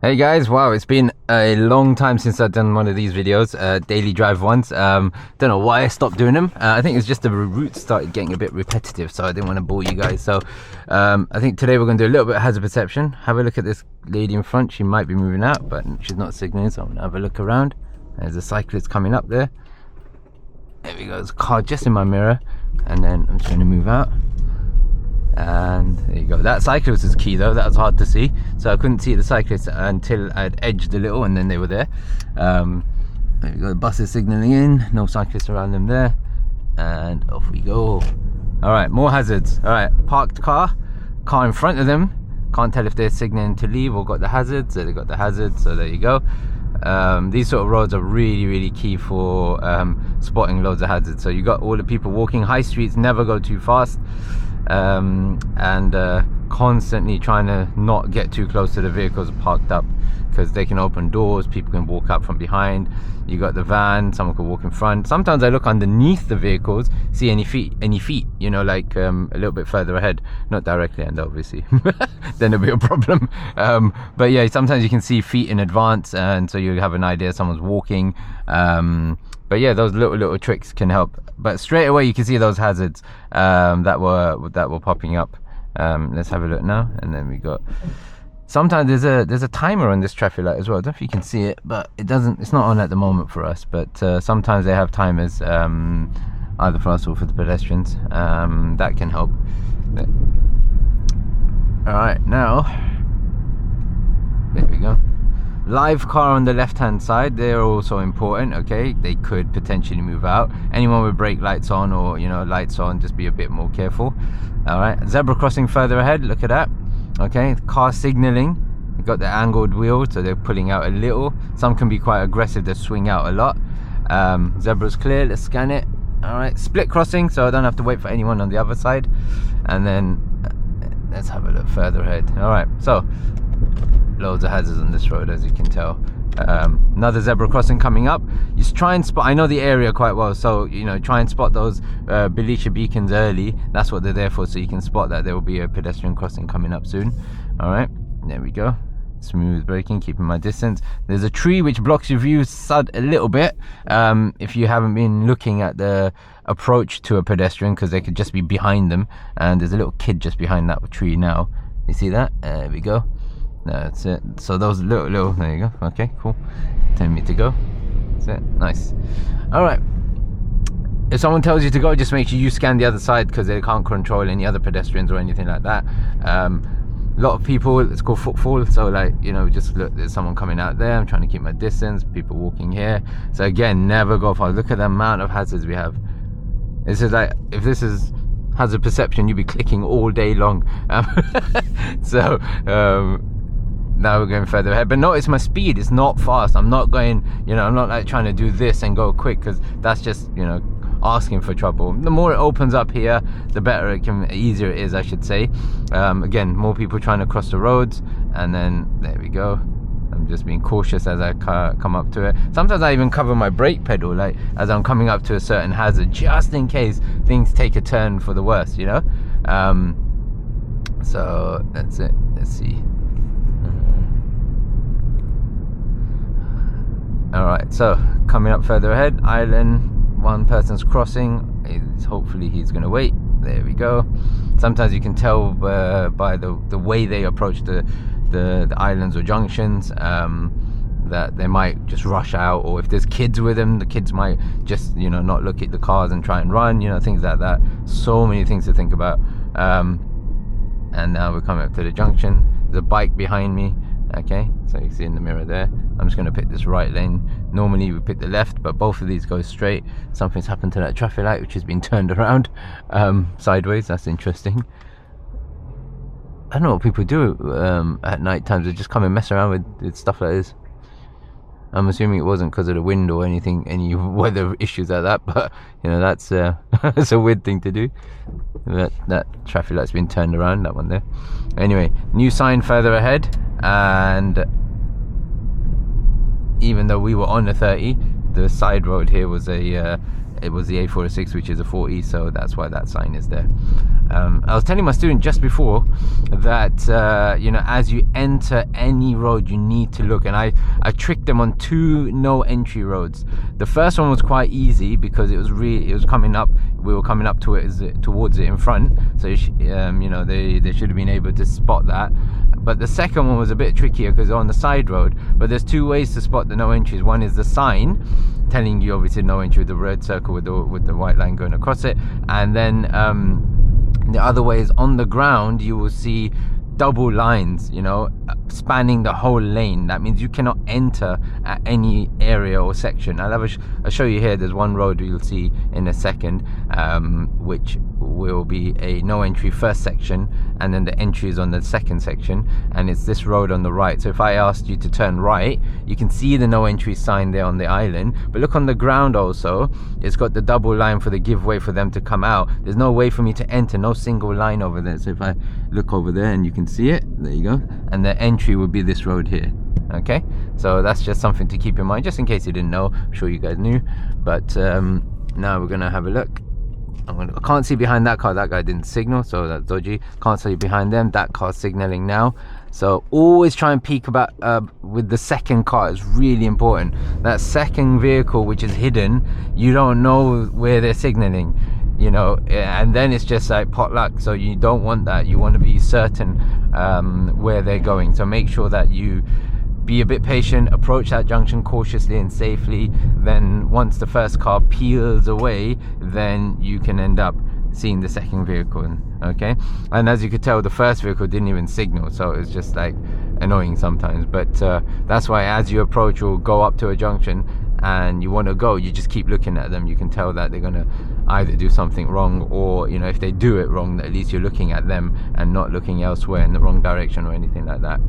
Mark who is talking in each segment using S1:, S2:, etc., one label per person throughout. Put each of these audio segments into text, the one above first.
S1: Hey guys, wow, it's been a long time since I've done one of these videos, daily drive ones. Don't know why I stopped doing them. I think it's just the routes started getting a bit repetitive, so I didn't want to bore you guys. So I think today we're going to do a little bit of hazard perception. Have a look at this lady in front. She might be moving out, but she's not signaling, so I'm going to have a look around. There's a cyclist coming up there. There we go, there's a car just in my mirror, and then I'm just going to move out. And there you go. That cyclist is key though. That was hard to see, so I couldn't see the cyclist until I'd edged a little, and then they were there. There we go. The bus is signaling in. No cyclists around them there, and off we go. All right, more hazards. All right, parked car in front of them. Can't tell if they're signaling to leave or got the hazards. So they got the hazards. So there you go. These sort of roads are really key for spotting loads of hazards. So you got all the people walking. High streets never go too fast. And constantly trying to not get too close to the vehicles parked up, because they can open doors, people can walk up from behind. You got the van, someone could walk in front. Sometimes I look underneath the vehicles, see any feet, you know, like a little bit further ahead, not directly, and obviously then there'll be a problem. But yeah, sometimes you can see feet in advance, and so you have an idea someone's walking. But yeah, those little tricks can help. But straight away you can see those hazards that were popping up. Let's have a look now, and then we got. Sometimes there's a timer on this traffic light as well. I don't know if you can see it, but it's not on at the moment for us. But sometimes they have timers, either for us or for the pedestrians. That can help. All right, now there we go. Live car on the left hand side, they're also important. Okay, they could potentially move out. Anyone with brake lights on, or lights on, just be a bit more careful. All right, zebra crossing further ahead, look at that. Okay, car signaling, you got the angled wheel, so they're pulling out a little. Some can be quite aggressive, they swing out a lot. Zebra's clear, let's scan it. All right, split crossing, so I don't have to wait for anyone on the other side. And then let's have a look further ahead. All right, so loads of hazards on this road, as you can tell. Another zebra crossing coming up. You just try and spot, I know the area quite well, so try and spot those Belisha beacons early. That's what they're there for, so you can spot that there will be a pedestrian crossing coming up soon. All right, there we go. Smooth braking, keeping my distance. There's a tree which blocks your view a little bit, if you haven't been looking at the approach to a pedestrian, because they could just be behind them. And there's a little kid just behind that tree now. You see that? There we go. That's it. So those little there you go. Okay, cool. 10 me to go. That's it. Nice. All right, if someone tells you to go, just make sure you scan the other side, because they can't control any other pedestrians or anything like that. A lot of people, it's called footfall, so just look, there's someone coming out there. I'm trying to keep my distance, people walking here. So again, never go far. Look at the amount of hazards we have. This is like, if this is hazard perception, you'd be clicking all day long. So now we're going further ahead, but notice my speed is not fast. I'm not going, I'm not like trying to do this and go quick, because that's just asking for trouble. The more it opens up here, the better easier it is, I should say. Again, more people trying to cross the roads, and then there we go. I'm just being cautious as I come up to it. Sometimes I even cover my brake pedal, like as I'm coming up to a certain hazard, just in case things take a turn for the worse, so that's it. Let's see. All right, so coming up further ahead, island, one person's crossing. Hopefully he's going to wait. There we go. Sometimes you can tell by the way they approach the islands or junctions, that they might just rush out, or if there's kids with them, the kids might just not look at the cars and try and run, things like that. So many things to think about. And now we're coming up to the junction. There's a bike behind me. Okay, so you see in the mirror there. I'm just going to pick this right lane. Normally we pick the left, but both of these go straight. Something's happened to that traffic light, which has been turned around sideways. That's interesting. I don't know what people do at night times. They just come and mess around with stuff like this. I'm assuming it wasn't because of the wind or anything, any weather issues like that, but that's that's a weird thing to do. That traffic light's been turned around, that one there. Anyway, new sign further ahead, and even though we were on the 30, the side road here was a it was the A406, which is a 40, so that's why that sign is there. I was telling my student just before that you know, as you enter any road, you need to look, and I tricked them on 2 no entry roads. The first one was quite easy because it was coming up, we were coming up to it towards it in front, so you know, they should have been able to spot that. But the second one was a bit trickier because on the side road. But there's 2 ways to spot the no entries. One is the sign telling you obviously no entry with the red circle with the white line going across it, and then the other way is on the ground. You will see double lines, you know, spanning the whole lane. That means you cannot enter at any area or section. I'll show you here. There's one road you'll see in a second, which will be a no entry first section, and then the entry is on the second section, and it's this road on the right. So if I asked you to turn right, you can see the no entry sign there on the island, but look on the ground also, it's got the double line for the give way for them to come out. There's no way for me to enter, no single line over there. So if I look over there, and you can see it, there you go, and the entry would be this road here. Okay, so that's just something to keep in mind, just in case you didn't know. I'm sure you guys knew, but now we're gonna have a look. I can't see behind that car. That guy didn't signal, so that's dodgy. Can't see behind them. That car's signaling now. So always try and peek about with the second car. It's really important. That second vehicle which is hidden, you don't know where they're signaling, you know, and then it's just like pot luck. So you don't want that. You want to be certain where they're going. So make sure that you be a bit patient, approach that junction cautiously and safely. Then once the first car peels away, then you can end up seeing the second vehicle. Okay, and as you could tell, the first vehicle didn't even signal, so it's just like annoying sometimes. But that's why as you approach or go up to a junction and you want to go, you just keep looking at them. You can tell that they're gonna either do something wrong, or you know, if they do it wrong, at least you're looking at them and not looking elsewhere in the wrong direction or anything like that.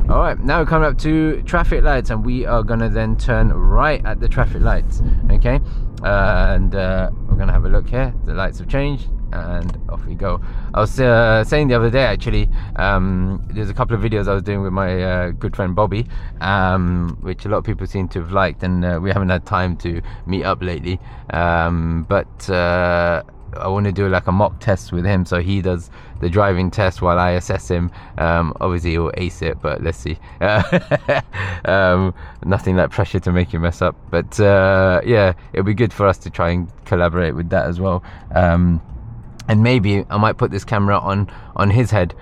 S1: All right, now we're coming up to traffic lights, and we are gonna then turn right at the traffic lights. Okay, and we're gonna have a look here. The lights have changed and off we go. I was saying the other day, actually, there's a couple of videos I was doing with my good friend Bobby, which a lot of people seem to have liked, and we haven't had time to meet up lately, but I want to do like a mock test with him, so he does the driving test while I assess him. Obviously he'll ace it, but let's see. Nothing like pressure to make him mess up, but yeah, it'll be good for us to try and collaborate with that as well. And maybe I might put this camera on his head,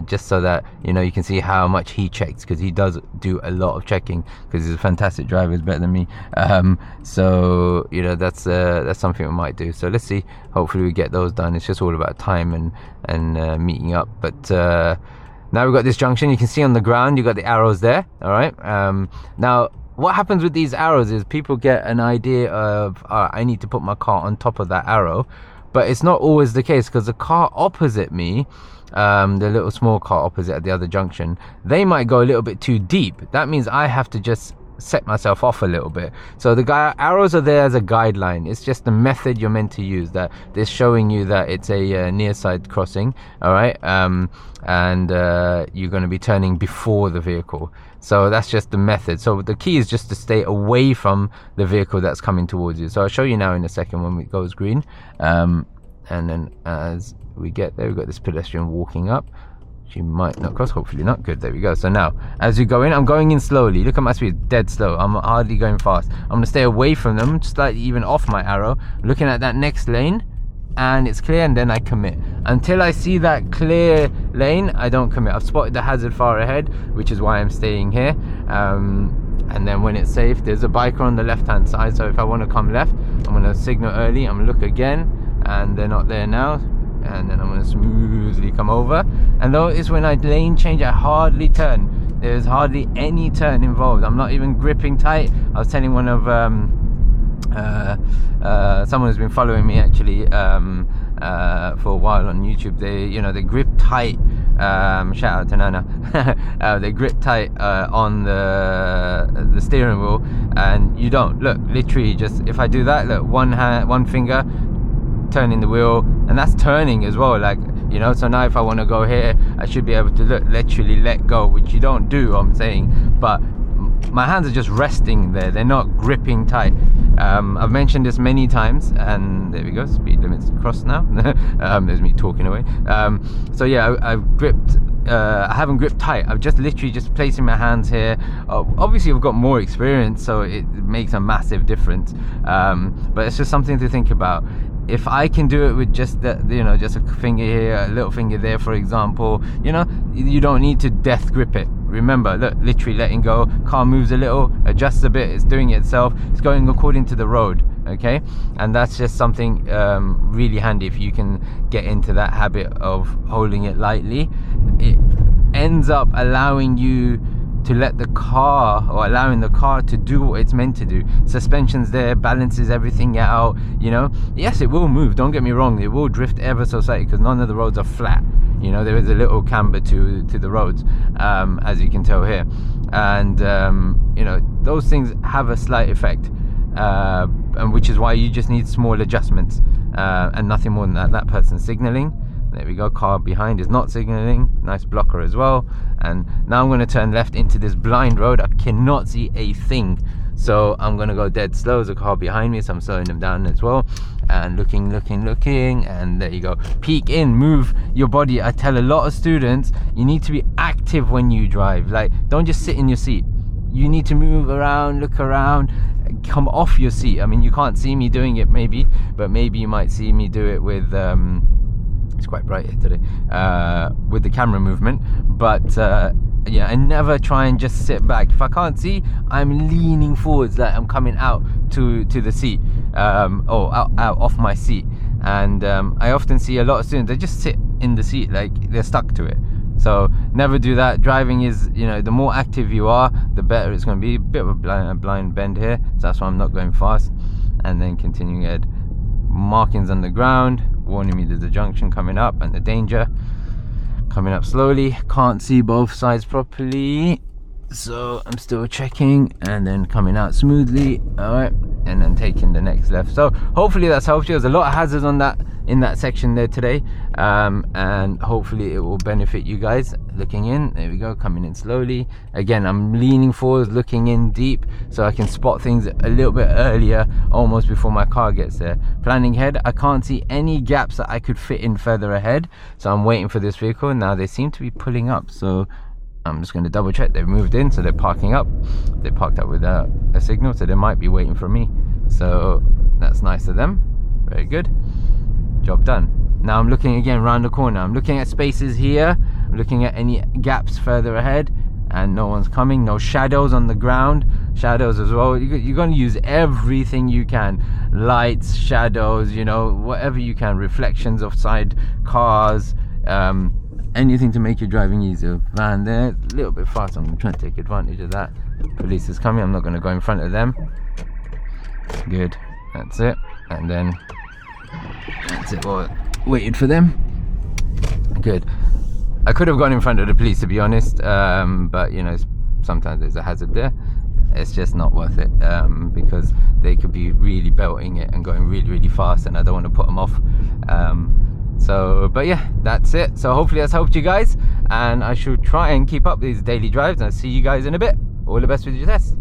S1: just so that, you know, you can see how much he checks, because he does do a lot of checking, because he's a fantastic driver. He's better than me. So you know, that's something we might do. So let's see. Hopefully we get those done. It's just all about time and meeting up. But now we've got this junction. You can see on the ground, you got the arrows there. All right. Now, what happens with these arrows is people get an idea of, I need to put my car on top of that arrow, but it's not always the case, because the car opposite me, the little small car opposite at the other junction, they might go a little bit too deep. That means I have to just set myself off a little bit. So the arrows are there as a guideline. It's just the method you're meant to use, that they're showing you that it's a near side crossing. All right, and you're going to be turning before the vehicle. So that's just the method. So the key is just to stay away from the vehicle that's coming towards you. So I'll show you now in a second when it goes green, and then as we get there, we've got this pedestrian walking up. She might not cross, hopefully not. Good, there we go. So now as you go in, I'm going in slowly. Look at my speed, dead slow. I'm hardly going fast. I'm going to stay away from them, slightly even off my arrow, looking at that next lane, and it's clear, and then I commit. Until I see that clear lane, I don't commit. I've spotted the hazard far ahead, which is why I'm staying here. And then when it's safe, there's a biker on the left hand side, so if I want to come left, I'm going to signal early. I'm going to look again, and they're not there now, and then I'm going to smoothly come over. And notice when I lane change, I hardly turn. There's hardly any turn involved. I'm not even gripping tight. I was telling one of someone who's been following me actually for a while on YouTube, they grip tight, shout out to Nana. They grip tight on the steering wheel, and you don't. Look, literally just, if I do that, look, one finger turning the wheel, and that's turning as well, like, you know. So now if I want to go here, I should be able to literally let go, which you don't do, I'm saying, but my hands are just resting there, they're not gripping tight. I've mentioned this many times, and there we go, speed limit's crossed now. There's me talking away. So yeah, I've gripped, I haven't gripped tight. I've just literally just placing my hands here. Obviously I've got more experience, so it makes a massive difference, but it's just something to think about. If I can do it with just that, you know, just a finger here, a little finger there, for example, you know, you don't need to death grip it. Remember, look, literally letting go, car moves a little, adjusts a bit, it's doing it itself, it's going according to the road, okay? And that's just something really handy. If you can get into that habit of holding it lightly, it ends up allowing you to let the car, or allowing the car to do what it's meant to do. Suspension's there, balances everything out, you know. Yes, it will move, don't get me wrong, it will drift ever so slightly because none of the roads are flat, you know. There is a little camber to the roads, as you can tell here, and you know, those things have a slight effect, and which is why you just need small adjustments, and nothing more than that. That person's signaling. There we go, car behind is not signaling, nice blocker as well. And now I'm going to turn left into this blind road. I cannot see a thing, so I'm going to go dead slow. There's a car behind me, so I'm slowing them down as well, and looking, and there you go. Peek in, move your body. I tell a lot of students, you need to be active when you drive. Like, don't just sit in your seat. You need to move around, look around, come off your seat. I mean, you can't see me doing it maybe, but maybe you might see me do it with it's quite bright here today, with the camera movement. But yeah, I never try and just sit back. If I can't see, I'm leaning forwards, like I'm coming out to the seat, or out off my seat. And I often see a lot of students, they just sit in the seat like they're stuck to it. So never do that. Driving is, you know, the more active you are, the better it's going to be. A bit of a blind bend here, so that's why I'm not going fast. And then continuing ahead, markings on the ground warning me there's a junction coming up and the danger. Coming up slowly, can't see both sides properly, so I'm still checking, and then coming out smoothly. All right, and then taking the next left. So hopefully that's helped you. There's a lot of hazards on that, in that section there today, and hopefully it will benefit you guys. Looking in, there we go, coming in slowly. Again, I'm leaning forward, looking in deep, so I can spot things a little bit earlier, almost before my car gets there. Planning ahead, I can't see any gaps that I could fit in further ahead, so I'm waiting for this vehicle. Now they seem to be pulling up, so I'm just going to double check. They've moved in, so they're parking up. They parked up with a signal, so they might be waiting for me, so that's nice of them. Very good, job done. Now I'm looking again around the corner. I'm looking at spaces here, I'm looking at any gaps further ahead, and no one's coming. No shadows on the ground, shadows as well. You're going to use everything you can, lights, shadows, you know, whatever you can, reflections of side cars, anything to make your driving easier. Van there, a little bit fast, I'm trying to take advantage of that. Police is coming, I'm not going to go in front of them. Good, that's it. And then that's it, well, waited for them. Good. I could have gone in front of the police, to be honest, but you know, sometimes there's a hazard there. It's just not worth it, because they could be really belting it and going really, really fast, and I don't want to put them off. So, but yeah, that's it. So hopefully that's helped you guys, and I should try and keep up these daily drives, and I'll see you guys in a bit. All the best with your test.